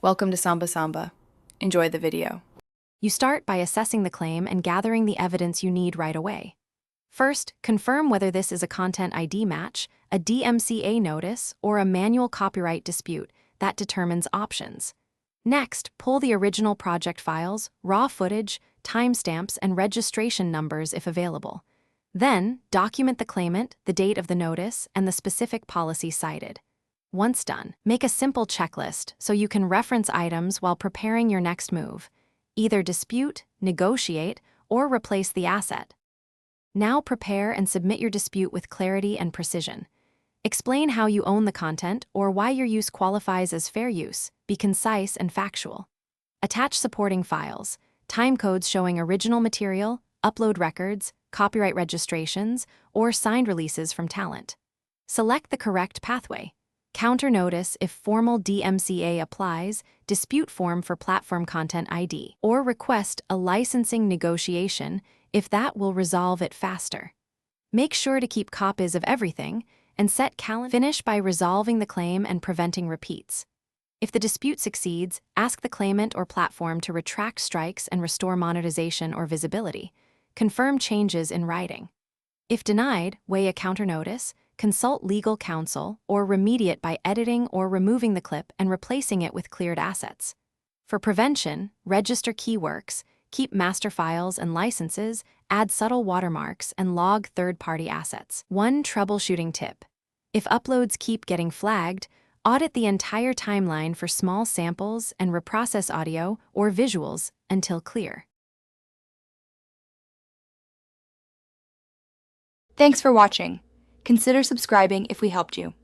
Welcome to Samba Samba. Enjoy the video. You start by assessing the claim and gathering the evidence you need right away. First, confirm whether this is a Content ID match, a DMCA notice, or a manual copyright dispute. That determines options. Next, pull the original project files, raw footage, timestamps, and registration numbers if available. Then, document the claimant, the date of the notice, and the specific policy cited. Once done, make a simple checklist so you can reference items while preparing your next move. Either dispute, negotiate, or replace the asset. Now prepare and submit your dispute with clarity and precision. Explain how you own the content or why your use qualifies as fair use. Be concise and factual. Attach supporting files, timecodes showing original material, upload records, copyright registrations, or signed releases from talent. Select the correct pathway. Counter notice if formal DMCA applies, dispute form for platform content ID, or request a licensing negotiation if that will resolve it faster. Make sure to keep copies of everything and set calendar. Finish by resolving the claim and preventing repeats. If the dispute succeeds, ask the claimant or platform to retract strikes and restore monetization or visibility. Confirm changes in writing. If denied, weigh a counter notice, consult legal counsel, or remediate by editing or removing the clip and replacing it with cleared assets. For prevention, register keyworks, keep master files and licenses, add subtle watermarks, and log third-party assets. One troubleshooting tip: if uploads keep getting flagged, audit the entire timeline for small samples and reprocess audio or visuals until clear. Thanks for watching. Consider subscribing if we helped you.